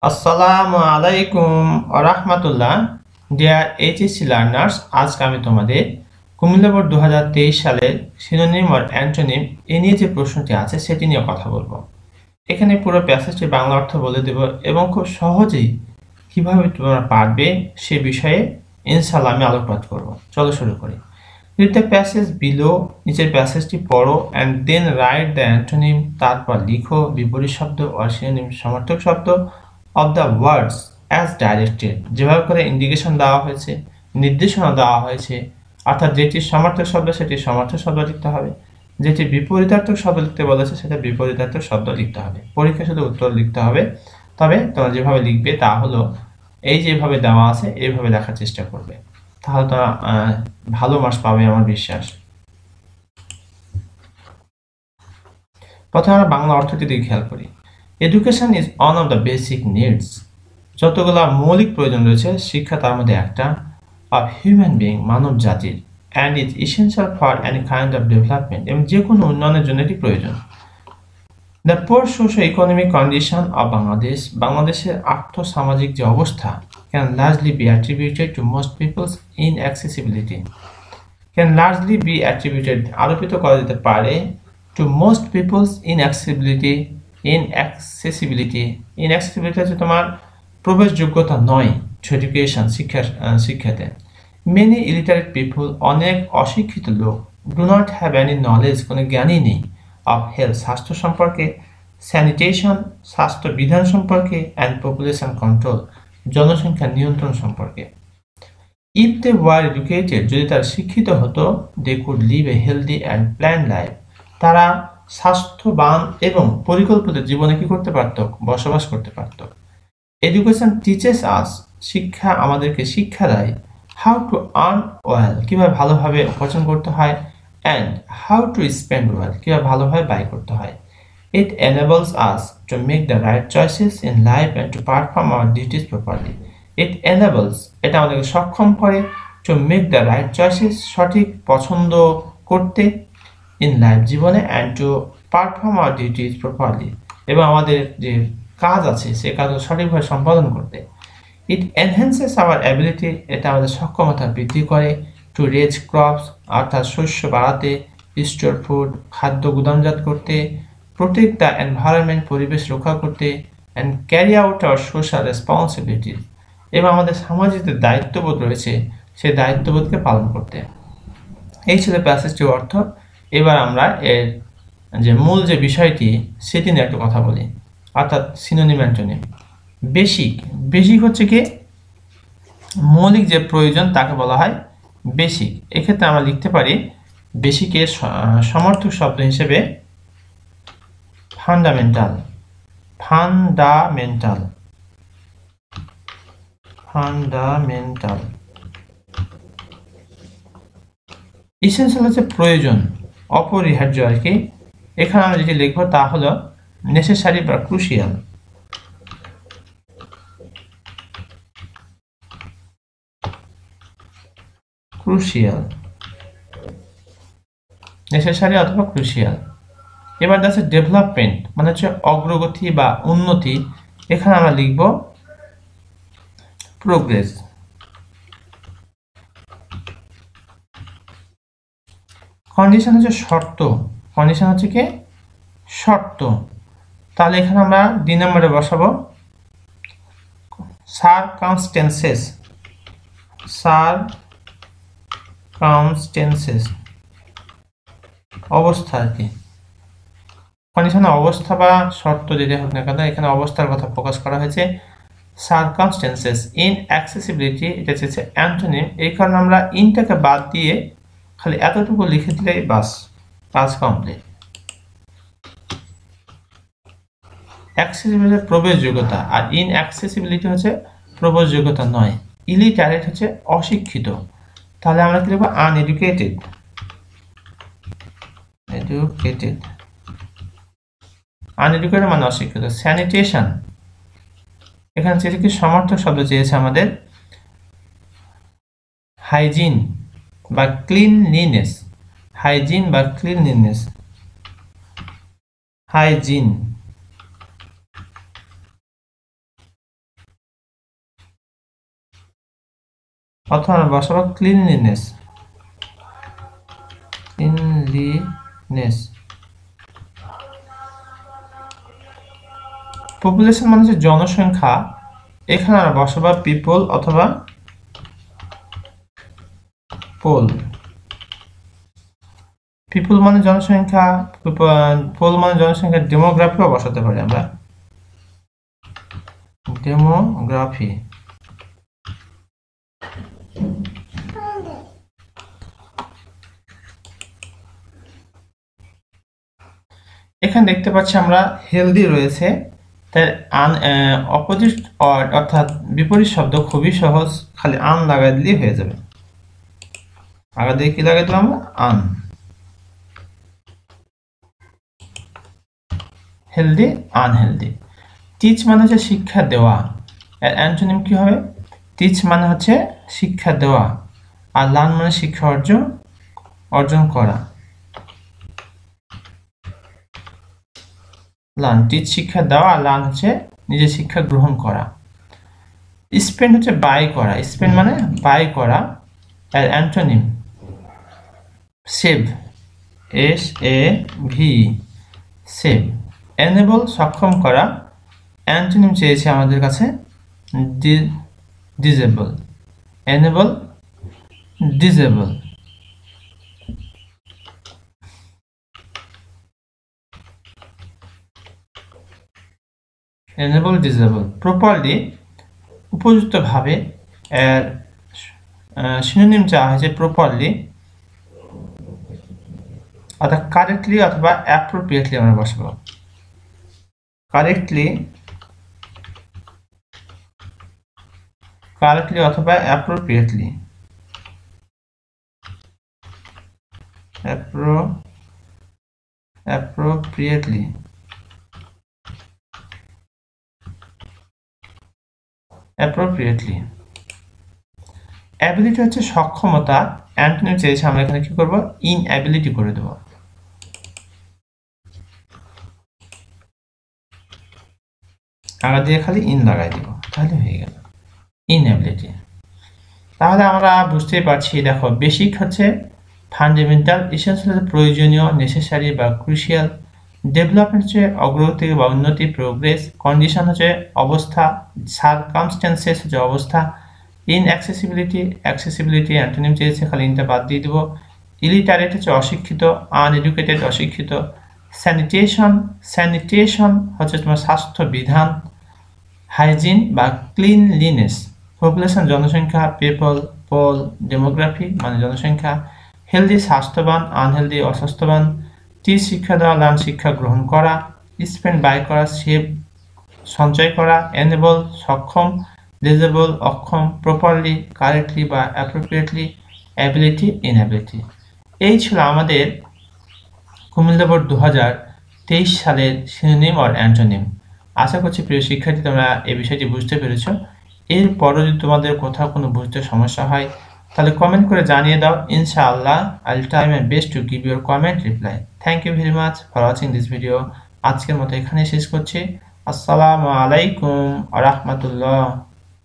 আসসালামু আলাইকুম ওয়া রাহমাতুল্লাহ। ডিয়ার এইচএসসি লার্নার্স, আজকে আমি তোমাদের কুমিল্লা বোর্ড 2023 সালের সিনোনিম আর অ্যান্টোনিম এ নিয়ে যে প্রশ্নটি আছে সেটি নিয়ে কথা বলবো। এখানে পুরো প্যাসেজটির বাংলা অর্থ বলে দেব এবং খুব সহজেই কিভাবে তোমরা পারবে সে বিষয়ে ইনশাআল্লাহ আমি আলোকপাত করব। চলো শুরু করি। Read the passage below, নিচের প্যাসেজটি পড়ো and then write the antonym, তারপর লিখো বিপরীত শব্দ or synonym সমার্থক শব্দ of the words as directed, যেভাবে করে ইন্ডিকেশন দেওয়া হয়েছে, নির্দেশনা দেওয়া হয়েছে। অর্থাৎ যেটি সমার্থক শব্দ সেটি সমার্থক শব্দ লিখতে হবে, যেটি বিপরীতার্থক শব্দ লিখতে বলেছে সেটা বিপরীতার্থক শব্দ লিখতে হবে। পরীক্ষা শুধু উত্তর লিখতে হবে, তবে তোমরা যেভাবে লিখবে তা হলো এই যেভাবে দেওয়া আছে এইভাবে লেখার চেষ্টা করবে, তাহলে তোমরা ভালো মার্কস পাবে আমার বিশ্বাস। প্রথমে আমরা বাংলা অর্থটি দিয়ে খেয়াল করি। Education is one of the basic needs, যতগুলো মৌলিক প্রয়োজন রয়েছে শিক্ষা তার মধ্যে একটা, অফ হিউম্যান বিং মানব জাতির, and is essential for any kind of development, এবং যে কোনো উন্নয়নের জন্য এটি প্রয়োজন। The poor socio economic condition of Bangladesh, বাংলাদেশের আর্থসামাজিক যে অবস্থা, can largely be attributed to most people's inaccessibility, can largely be attributed আরোপিত করা যেতে পারে to most people's inaccessibility, inaccessibility হচ্ছে তোমার প্রবেশযোগ্যতা নয় টু এডুকেশন, শিক্ষাতে। মেনি ইলিটারেট পিপল, অনেক অশিক্ষিত লোক, do not have any knowledge, কোনো জ্ঞানই নেই, অফ হেলথ, স্বাস্থ্য সম্পর্কে, স্যানিটেশন, স্বাস্থ্য বিধান সম্পর্কে, অ্যান্ড পপুলেশন কন্ট্রোল, জনসংখ্যা নিয়ন্ত্রণ সম্পর্কে। ইফ দে ওয়ার এডুকেটেড, যদি তারা শিক্ষিত হতো, they could live a healthy and plan life, তারা স্বাস্থ্যবান এবং পরিকল্পিত জীবনে কি করতে পারত, বসবাস করতে পারত। এডুকেশন টিচেস আস, শিক্ষা আমাদেরকে শিক্ষা দেয়, হাউ টু আর্ন ওয়েল, কীভাবে ভালোভাবে উপার্জন করতে হয়, and how to spend well, কীভাবে ভালোভাবে ব্যয় করতে হয়। It enables us to make the right choices in life and to perform our duties properly. It enables, এটা আমাদেরকে সক্ষম করে, to make the right choices, সঠিক পছন্দ করতে, ইন লাইফ জীবনে, and to perform our duties properly, এবং আমাদের যে কাজ আছে সে কাজ সঠিকভাবে সম্পাদন করতে। ইট এনহ্যান্সেস আওয়ার অ্যাবিলিটি, এটা আমাদের সক্ষমতা বৃদ্ধি করে, টু রেজ ক্রপস, অর্থাৎ শস্য বাড়াতে, স্টোর ফুড, খাদ্য গুদামজাত করতে, প্রোটেক্ট দ্য এনভায়রনমেন্ট, পরিবেশ রক্ষা করতে, and carry out hour social responsibility, এবং আমাদের সামাজিক যে দায়িত্ববোধ রয়েছে সেই দায়িত্ববোধকে পালন করতে। এই ছিল প্যাসেজটির অর্থ। এবার আমরা এর যে মূল যে বিষয়টি সেটি নিয়ে একটু কথা বলি, অর্থাৎ সিনোনিম অ্যান্টোনিম। বেসিক হচ্ছে কি মৌলিক যে প্রয়োজন তাকে বলা হয় বেসিক। এক্ষেত্রে আমরা লিখতে পারি বেসিকের সমর্থক শব্দ হিসেবে ফান্ডামেন্টাল, ফান্ডামেন্টাল, ফান্ডামেন্টাল। ইসেনশিয়াল হচ্ছে প্রয়োজন, অপরিহার্য আর কি। এখানে আমরা যেটি লিখবো তা হলো নেসেসারি বা ক্রুশিয়াল। ক্রুশিয়াল, নেসেসারি অথবা ক্রুশিয়াল। এবার আছে ডেভেলপমেন্ট, মানে হচ্ছে অগ্রগতি বা উন্নতি। এখানে আমরা লিখব প্রোগ্রেস। কন্ডিশন হচ্ছে শর্ত, কন্ডিশন হচ্ছে কি শর্ত। তাহলে এখানে আমরা 2 নম্বরে বসাবো সারকামস্টেন্সেস, সারকামস্টেন্সেস অবস্থা আর কি। কন্ডিশনে অবস্থা বা শর্ত যেটা হোক না কেন, এখানে অবস্থার কথা প্রকাশ করা হয়েছে। সারকামস্টেন্সেস ইন অ্যাক্সেসিবিলিটি, এটা হচ্ছে অ্যান্টোনিম। এই কারণে আমরা ইনটাকে বাদ দিয়ে খালি এতটুকু লিখে দিলেই বাস, কাজ কমপ্লিট। অ্যাক্সেসিবিলিটি প্রবেশযোগ্যতা, আর ইনঅ্যাক্সেসিবিলিটি হচ্ছে প্রবেশযোগ্যতা নয়। ইলিটারেট হচ্ছে অশিক্ষিত, তাহলে আমরা কি লিখবো আনএডুকেটেড, এডুকেটেড, আনএডুকেটেড মানে অশিক্ষিত। স্যানিটেশন, এখানে যেটা কি সমর্থক শব্দ চেয়েছে আমাদের, হাইজিন বা ক্লিনলিনেস, হাইজিন বা ক্লিনলিনেস, হাইজিন। অথবা বসাবো ক্লিনলিনেস, ক্লিনলিনেস। পপুলেশন মানে হচ্ছে জনসংখ্যা, এখানে আমরা বসাবো পিপল অথবা পোল। পিপল মানে জনসংখ্যা, পোল মানে জনসংখ্যা, ডেমোগ্রাফিও বসাতে পারি আমরা, ডেমোগ্রাফি। এখানে দেখতে পাচ্ছি আমরা হেলদি রয়েছে, তাই অপোজিট অর্থাৎ বিপরীত শব্দ খুবই সহজ, খালি আন লাগাই দিলেই হয়ে যাবে। আগে দিয়ে কি লাগাই দিলাম? আন। Healthy, unhealthy. টিচ মানে হচ্ছে শিক্ষা দেওয়া, এর অ্যান্টোনিম কি হবে? টিচ মানে হচ্ছে শিক্ষা দেওয়া, আর লার্ন মানে শিক্ষা অর্জন করা। লার্ন, টিচ শিক্ষা দেওয়া, আর লার্ন হচ্ছে নিজে শিক্ষা গ্রহণ করা। স্পেন্ড হচ্ছে বাই করা, স্পেন্ড মানে বাই করা, আর antonym save, SAV, save. Enable সক্ষম করা, অ্যান্টোনিম চেয়েছে আমাদের কাছে disable, enable disable. Enable disable. Properly উপযুক্তভাবে, এর সিনোনিম চাওয়া হয়েছে প্রপারলি, অর্থাৎ কারেক্টলি অথবা অ্যাপ্রোপ্রিয়েটলি আমরা বসাবো। কারেক্টলি অথবা অ্যাপ্রোপ্রিয়েটলি, অ্যাপ্রোপ্রিয়েটলি। অ্যাপ্রোপ্রিয়েটলি। অ্যাবিলিটি হচ্ছে সক্ষমতা, অ্যান্টোনিম চেয়েছে আমরা এখানে কি করব? ইনঅ্যাবিলিটি করে দেব। আগা দিয়ে খালি ইন লাগাই দিব, তাহলে হয়ে গেল ইনঅ্যাবিলিটি। তাহলে আমরা বুঝতেই পারছি, দেখো বেসিক হচ্ছে ফান্ডামেন্টাল, এসেনশিয়াল হচ্ছে প্রয়োজনীয়, নেসেসারি বা ক্রুশিয়াল। ডেভেলপমেন্ট হচ্ছে অগ্রগতি বা উন্নতি, প্রোগ্রেস। কন্ডিশন হচ্ছে অবস্থা, সার্কামস্টেন্সেস হচ্ছে অবস্থা। অ্যাক্সেসিবিলিটি অ্যান্টোনিম চেয়েছে, খালি ইনটা বাদ দিয়ে দিব। ইলিটারেট হচ্ছে অশিক্ষিত, আনএডুকেটেড অশিক্ষিত। স্যানিটেশন হচ্ছে তোমার স্বাস্থ্য বিধান। হাইজিন বা ক্লিনলিনেস। পপুলেশন জনসংখ্যা, পিপল, পোল, ডেমোগ্রাফি মানে জনসংখ্যা। হেলদি স্বাস্থ্যবান, আনহেলদি অস্বাস্থ্যবান। টিচ শিক্ষা দেওয়া, লার্ন শিক্ষা গ্রহণ করা। স্পেন্ড বাই করা, সেভ সঞ্চয় করা। এনেবল সক্ষম, ডিজেবল অক্ষম। প্রপারলি কারেক্টলি বা অ্যাপ্রোপ্রিয়েটলি। অ্যাবিলিটি ইনঅ্যাবিলিটি। এই ছিল আমাদের কুমিল্লা বোর্ড 2023 সালের সিনোনিম অর অ্যান্টোনিম। আশা করছি প্রিয় শিক্ষার্থী তোমরা এই বিষয়টি বুঝতে পেরেছ। এরপরও যদি তোমাদের কোথাও কোনো বুঝতে সমস্যা হয় তাহলে কমেন্ট করে জানিয়ে দাও। ইনশাআল্লাহ I'll try my best to give your comment reply. Thank you very much for watching this video. আজকের মতো এখানে শেষ করছি। আসসালামু আলাইকুম ওয়া রাহমাতুল্লাহ।